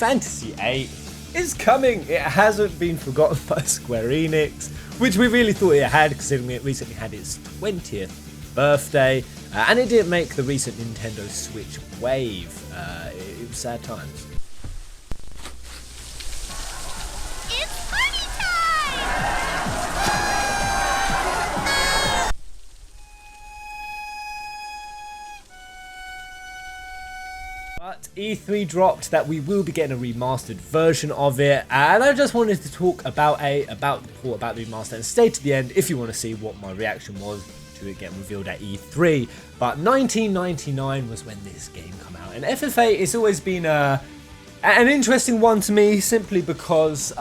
Fantasy VIII is coming. It hasn't been forgotten by Square Enix, which we really thought it had, considering it recently had its 20th birthday, and it didn't make the recent Nintendo Switch wave. It was sad times. It's party time! But E3 dropped that we will be getting a remastered version of it, and I just wanted to talk about the report about the remaster, and stay to the end if you want to see what my reaction was to it getting revealed at E3. But 1999 was when this game came out, and FF8 has always been an interesting one to me, simply because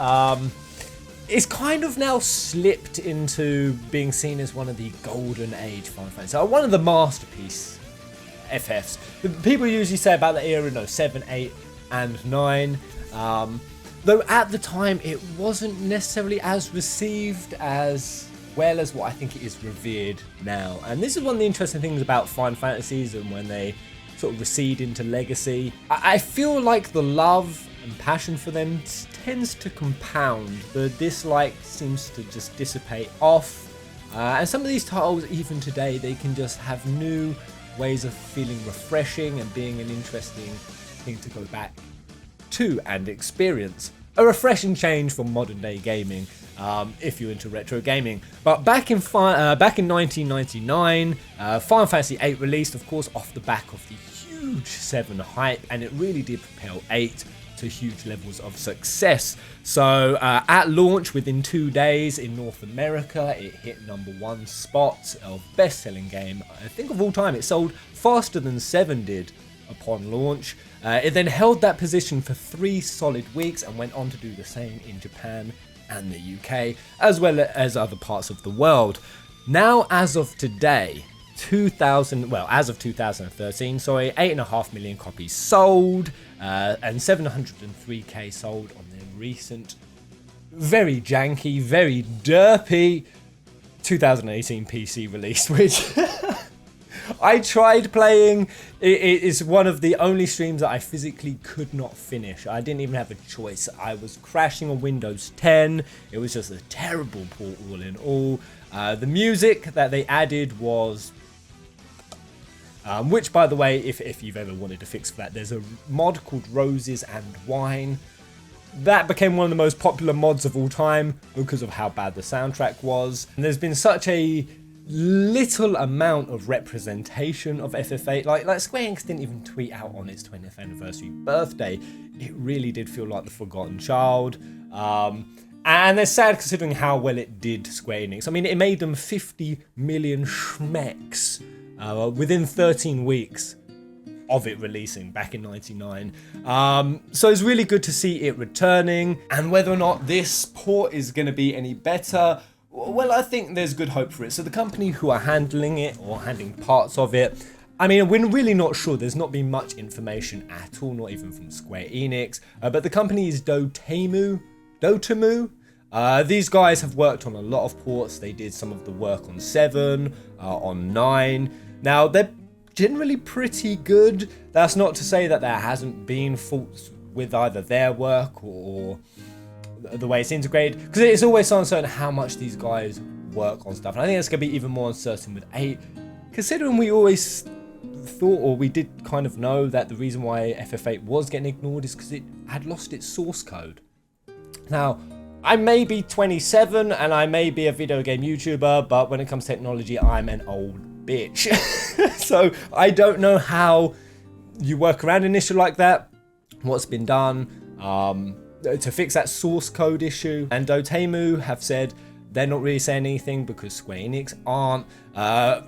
it's kind of now slipped into being seen as one of the golden age Final Fantasy, so one of the masterpiece FFs. The people usually say about the era, 7, 8, and 9. Though at the time it wasn't necessarily as received as well as what I think it is revered now. And this is one of the interesting things about Final Fantasies, and when they sort of recede into legacy, I feel like the love and passion for them tends to compound. The dislike seems to just dissipate off. And some of these titles, even today, they can just have new ways of feeling refreshing and being an interesting thing to go back to and experience. A refreshing change from modern day gaming, if you're into retro gaming. But back in 1999, Final Fantasy VIII released, of course, off the back of the huge 7 hype, and it really did propel 8 to huge levels of success. So at launch, within 2 days in North America, it hit #1 spot of best-selling game, I think, of all time. It sold faster than 7 did upon launch. It then held that position for 3 solid weeks and went on to do the same in Japan and the UK, as well as other parts of the world. Now, as of today, as of 2013, 8.5 million copies sold, and 703k sold on their recent, very janky, very derpy 2018 PC release, which I tried playing. It is one of the only streams that I physically could not finish. I didn't even have a choice. I was crashing on Windows 10. It was just a terrible port all in all. The music that they added was which, by the way, if you've ever wanted to fix for that, there's a mod called Roses and Wine. That became one of the most popular mods of all time because of how bad the soundtrack was. And there's been such a little amount of representation of FF8. Like Square Enix didn't even tweet out on its 20th anniversary birthday. It really did feel like the forgotten child. And they're sad considering how well it did Square Enix. I mean, it made them 50 million schmecks within 13 weeks of it releasing back in 99. So it's really good to see it returning, and whether or not this port is going to be any better, well, I think there's good hope for it. So the company who are handling it, or handling parts of it, I mean, we're really not sure. There's not been much information at all, not even from Square Enix, but the company is Dotemu. These guys have worked on a lot of ports. They did some of the work on 7, on 9. Now, they're generally pretty good. That's not to say that there hasn't been faults with either their work or the way it's integrated, because it's always so uncertain how much these guys work on stuff. And I think it's going to be even more uncertain with 8, considering we always thought, or we did kind of know, that the reason why FF8 was getting ignored is because it had lost its source code. Now, I may be 27 and I may be a video game YouTuber, but when it comes to technology, I'm an old bitch. So I don't know how you work around an issue like that, what's been done to fix that source code issue. And Dotemu have said they're not really saying anything because Square Enix aren't.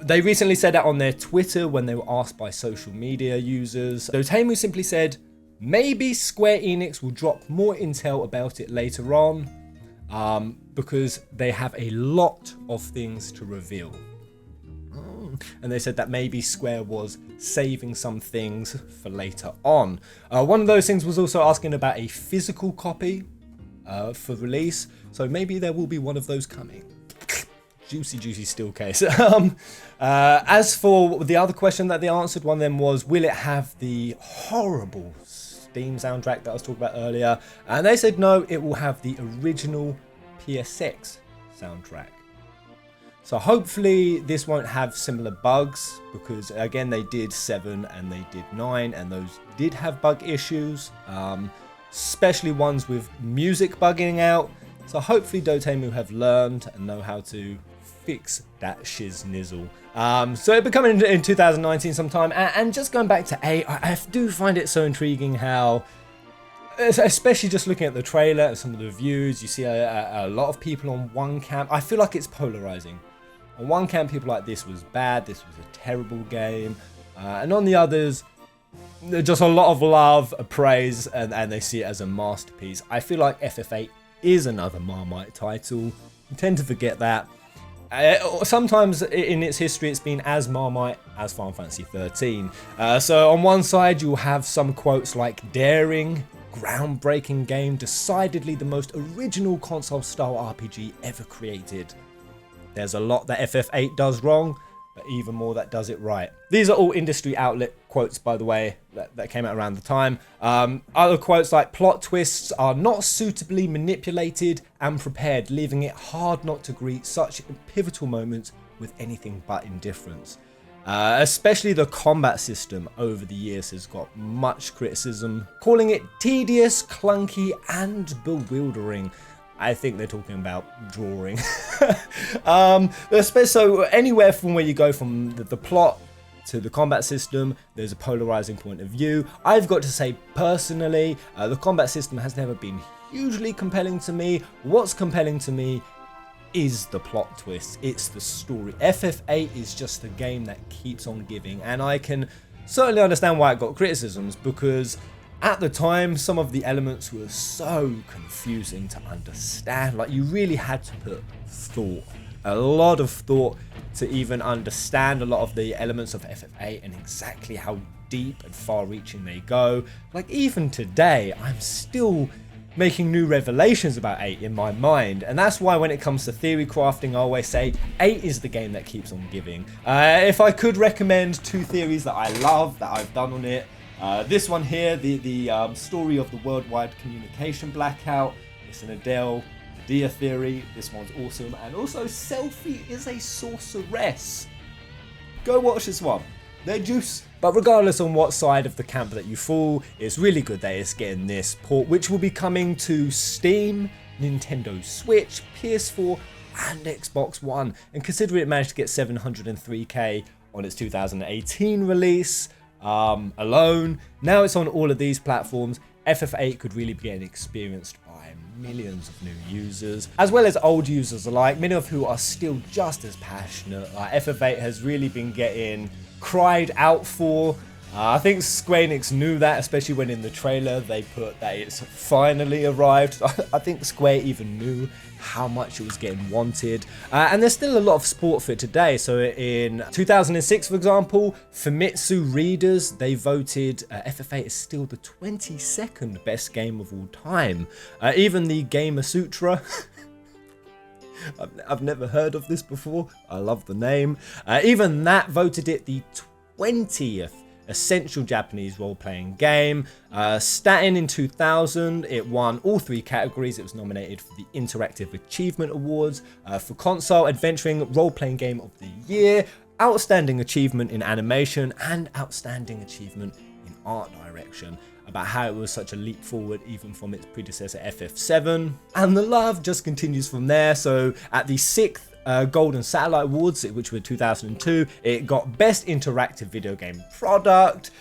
They recently said that on their Twitter when they were asked by social media users. Dotemu simply said, maybe Square Enix will drop more intel about it later on, because they have a lot of things to reveal. And they said that maybe Square was saving some things for later on. One of those things was also asking about a physical copy for release, so maybe there will be one of those coming. Juicy steel case. As for the other question that they answered, one of them was, will it have the horrible theme soundtrack that I was talking about earlier. And they said no, it will have the original PSX soundtrack. So hopefully this won't have similar bugs, because again they did 7 and they did 9 and those did have bug issues, especially ones with music bugging out. So hopefully Dotemu have learned and know how to fix that shiznizzle. So it'll be coming in 2019 sometime. And just going back to 8, I do find it so intriguing how, especially just looking at the trailer and some of the reviews, you see a lot of people on one camp. I feel like it's polarizing. On one camp, people are like, this was bad, this was a terrible game. And on the others, just a lot of love, praise, and they see it as a masterpiece. I feel like FF8 is another Marmite title. You tend to forget that. Sometimes in its history, it's been as Marmite as Final Fantasy 13. So on one side, you'll have some quotes like daring, groundbreaking game, decidedly the most original console-style RPG ever created. There's a lot that FF8 does wrong, but even more that does it right. These are all industry outlet quotes, by the way, that came out around the time. Other quotes like, plot twists are not suitably manipulated and prepared, leaving it hard not to greet such pivotal moments with anything but indifference. Especially the combat system over the years has got much criticism, calling it tedious, clunky, and bewildering. I think they're talking about drawing. So anywhere from where you go from the plot to the combat system, there's a polarizing point of view. I've got to say personally, the combat system has never been hugely compelling to me. What's compelling to me is the plot twist. It's the story. FF8 is just a game that keeps on giving, and I can certainly understand why it got criticisms, because at the time, some of the elements were so confusing to understand. Like, you really had to put thought, a lot of thought, to even understand a lot of the elements of FF8 and exactly how deep and far-reaching they go. Like, even today, I'm still making new revelations about 8 in my mind, and that's why when it comes to theory crafting, I always say 8 is the game that keeps on giving. If I could recommend 2 theories that I love, that I've done on it, this one here, the story of the worldwide communication blackout. It's an Adele Dia theory. This one's awesome. And also, Selfie is a sorceress. Go watch this one. They're juice. But regardless on what side of the camp that you fall, it's really good that it's getting this port, which will be coming to Steam, Nintendo Switch, PS4, and Xbox One. And considering it managed to get 703k on its 2018 release, alone, now it's on all of these platforms. FF8 could really be getting experienced by millions of new users, as well as old users alike, many of who are still just as passionate. FF8 has really been getting cried out for. I think Square Enix knew that, especially when in the trailer they put that it's finally arrived. I think Square even knew how much it was getting wanted. And there's still a lot of support for it today. So in 2006, for example, Famitsu readers, they voted FF8 is still the 22nd best game of all time. Even the Gamer Sutra, I've never heard of this before. I love the name. Even that voted it the 20th essential Japanese role-playing game. Statin in 2000, it won all 3 categories. It was nominated for the Interactive Achievement Awards for Console Adventuring Role-Playing Game of the Year, Outstanding Achievement in Animation, and Outstanding Achievement in Art Direction. About how it was such a leap forward even from its predecessor FF7. And the love just continues from there. So at the 6th Golden Satellite Awards, which were 2002, it got Best Interactive Video Game Product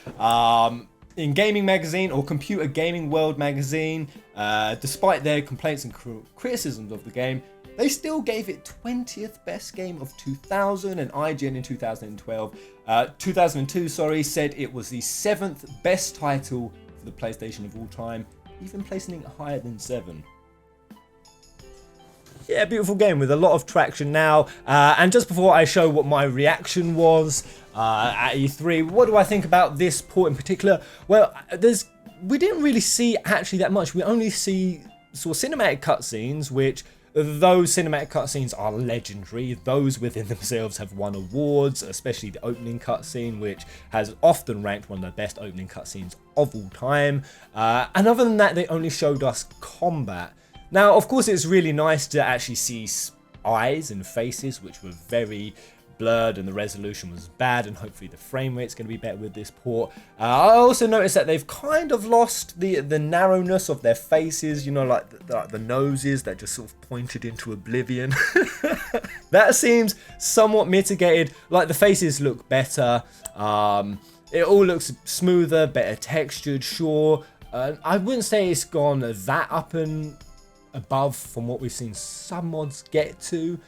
in Gaming Magazine or Computer Gaming World Magazine. Despite their complaints and criticisms of the game, they still gave it 20th Best Game of 2000, and IGN in 2002 said it was the 7th best title for the PlayStation of all time, even placing it higher than 7. Yeah, beautiful game with a lot of traction now. And just before I show what my reaction was at E3, what do I think about this port in particular? Well, we didn't really see actually that much. We only saw cinematic cutscenes, which Those cinematic cutscenes are legendary. Those within themselves have won awards, especially the opening cutscene, which has often ranked one of the best opening cutscenes of all time. And other than that, they only showed us combat. Now, of course, it's really nice to actually see eyes and faces, which were very blurred and the resolution was bad, and hopefully the frame rate's going to be better with this port. I also noticed that they've kind of lost the narrowness of their faces, you know, like the noses that just sort of pointed into oblivion. That seems somewhat mitigated. Like, the faces look better, it all looks smoother, better textured, sure. I wouldn't say it's gone that up and above from what we've seen some mods get to.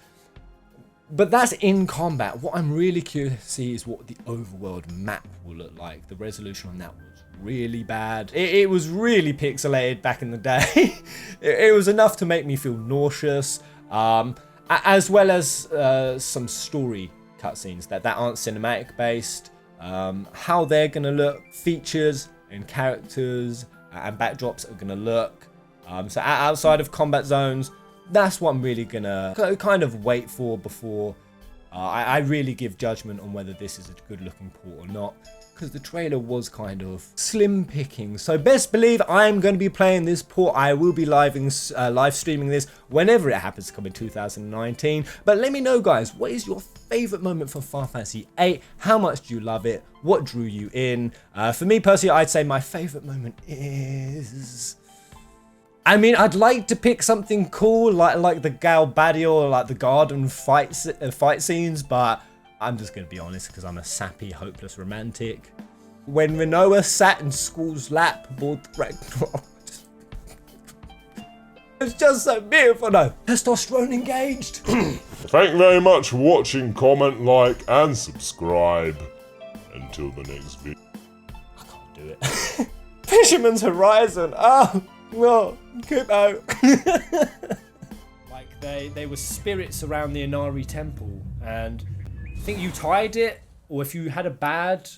But that's in combat. What I'm really curious to see is what the overworld map will look like. The resolution on that was really bad. It was really pixelated back in the day. It was enough to make me feel nauseous, as well as some story cutscenes that aren't cinematic based. How they're going to look, features and characters and backdrops are going to look. So outside of combat zones, that's what I'm really gonna kind of wait for before I really give judgment on whether this is a good looking port or not, because the trailer was kind of slim picking. So best believe I'm going to be playing this port. I will be live streaming this whenever it happens to come in 2019. But let me know, guys, what is your favorite moment for Final Fantasy VIII? How much do you love it? What drew you in? For me personally, I'd say my favorite moment is, I mean, I'd like to pick something cool like the Galbadio or like the garden fight scenes, but I'm just going to be honest because I'm a sappy, hopeless romantic. When Rinoa sat in Skull's lap aboard the Ragnarok. It's just so beautiful. No, testosterone engaged. Thank you very much for watching, comment, like, and subscribe. Until the next video. I can't do it. Fisherman's Horizon. Oh. Well, Kupo. Like they were spirits around the Inari temple, and I think you tied it, or if you had a bad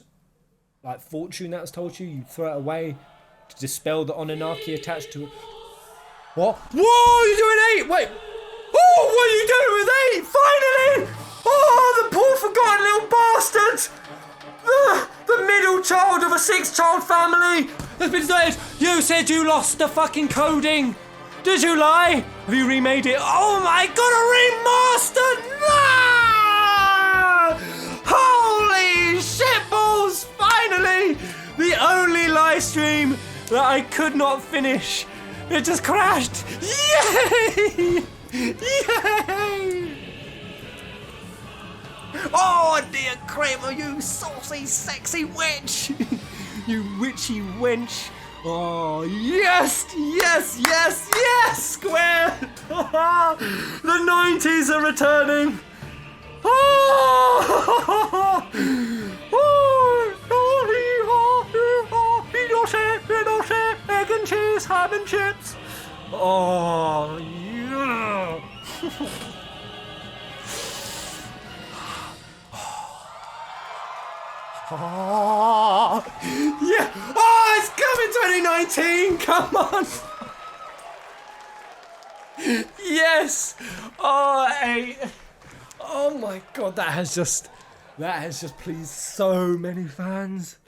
like fortune that was told you, you throw it away to dispel the Onanaki attached to it. What? Whoa! You're doing 8. Wait. Oh, what are you doing with 8? Finally! Oh, the poor forgotten little bastard! The middle child of a 6-child family has been deserted. You said you lost the fucking coding. Did you lie? Have you remade it? Oh my god, a remastered! Ah! Holy shitballs! Finally! The only live stream that I could not finish. It just crashed. Yay! Yay! Oh dear Kramer, you saucy, sexy witch! You witchy wench! Oh yes, yes, yes, yes, Square! The 90s are returning! Egg and cheese, ham and chips! Oh yeah! Oh, yeah! Oh, it's coming 2019! Come on! Yes! Oh, 8! Oh my god, that has just pleased so many fans.